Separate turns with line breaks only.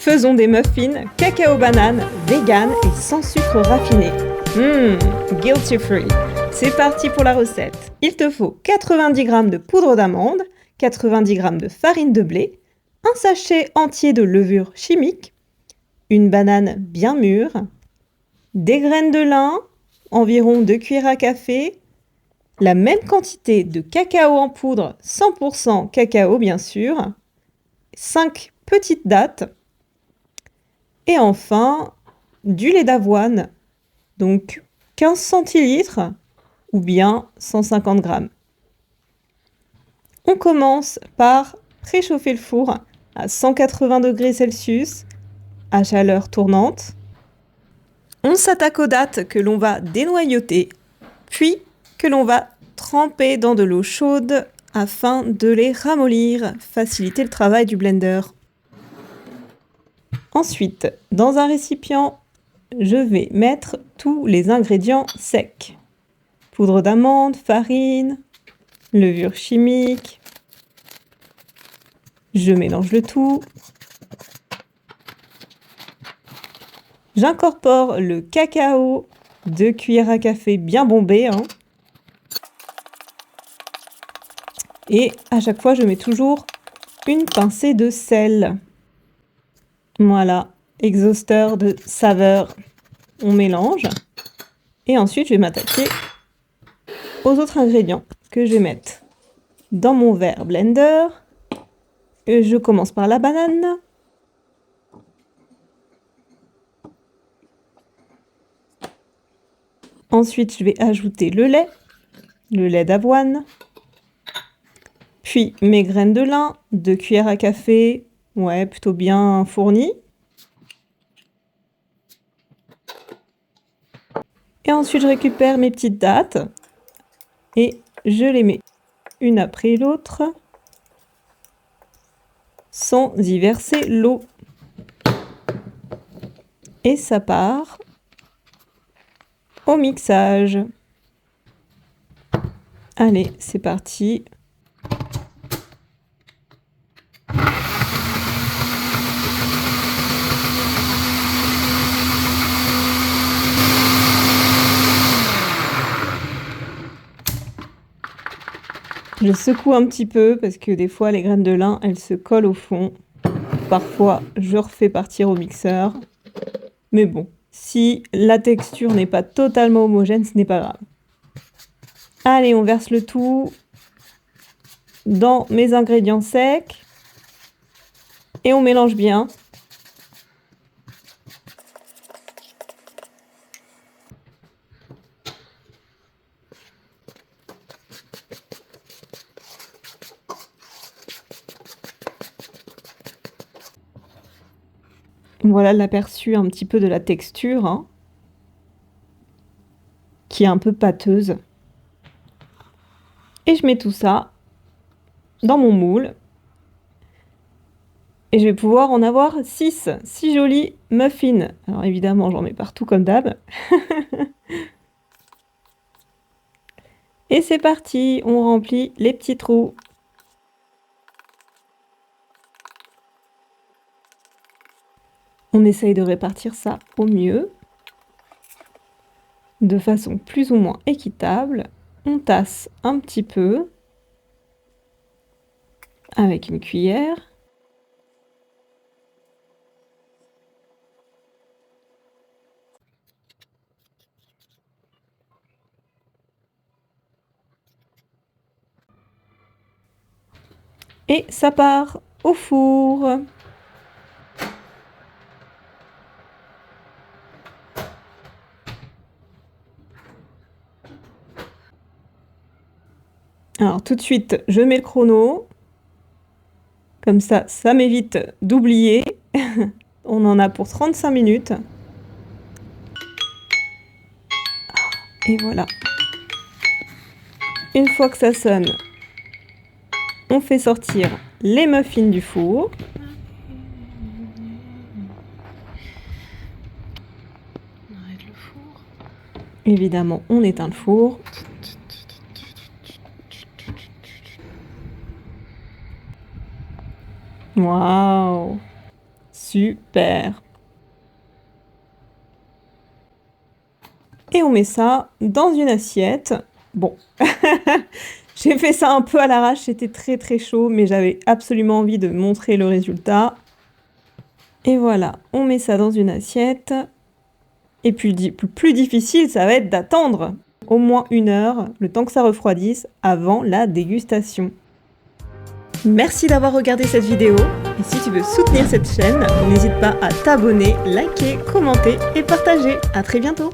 Faisons des muffins cacao banane, vegan et sans sucre raffiné. Guilty free. C'est parti pour la recette. Il te faut 90 g de poudre d'amande, 90 g de farine de blé, un sachet entier de levure chimique, une banane bien mûre, des graines de lin, environ 2 cuillères à café, la même quantité de cacao en poudre, 100% cacao bien sûr, 5 petites dattes, et enfin du lait d'avoine, donc 15 centilitres ou bien 150 g. On commence par préchauffer le four à 180 degrés Celsius à chaleur tournante. On s'attaque aux dattes que l'on va dénoyauter, puis que l'on va tremper dans de l'eau chaude afin de les ramollir, faciliter le travail du blender. Ensuite, dans un récipient, je vais mettre tous les ingrédients secs. Poudre d'amande, farine, levure chimique. Je mélange le tout. J'incorpore le cacao, 2 cuillères à café bien bombées. Et à chaque fois, je mets toujours une pincée de sel. Voilà, exhausteur de saveur. On mélange. Et ensuite, je vais m'attaquer aux autres ingrédients que je vais mettre dans mon verre blender. Je commence par la banane. Ensuite, je vais ajouter le lait d'avoine. Puis mes graines de lin, 2 cuillères à café, ouais, plutôt bien fournies. Et ensuite, je récupère mes petites dattes et je les mets une après l'autre sans y verser l'eau. Et ça part au mixage. Allez, c'est parti. Je secoue un petit peu parce que des fois les graines de lin, elles se collent au fond. Parfois, je refais partir au mixeur. Mais bon, si la texture n'est pas totalement homogène, ce n'est pas grave. Allez, on verse le tout dans mes ingrédients secs et on mélange bien. Voilà l'aperçu un petit peu de la texture, qui est un peu pâteuse. Et je mets tout ça dans mon moule. Et je vais pouvoir en avoir 6 jolis muffins. Alors évidemment, j'en mets partout comme d'hab. Et c'est parti, on remplit les petits trous. On essaye de répartir ça au mieux, de façon plus ou moins équitable. On tasse un petit peu avec une cuillère. Et ça part au four. Alors tout de suite, je mets le chrono. Comme ça m'évite d'oublier. On en a pour 35 minutes. Et voilà. Une fois que ça sonne, on fait sortir les muffins du four.
On arrête le four.
Évidemment, on éteint le four. Waouh! Super. Et on met ça dans une assiette. Bon, j'ai fait ça un peu à l'arrache, c'était très très chaud, mais j'avais absolument envie de montrer le résultat. Et voilà, on met ça dans une assiette. Et puis le plus difficile, ça va être d'attendre au moins 1 heure, le temps que ça refroidisse, avant la dégustation. Merci d'avoir regardé cette vidéo. Et si tu veux soutenir cette chaîne, n'hésite pas à t'abonner, liker, commenter et partager. À très bientôt.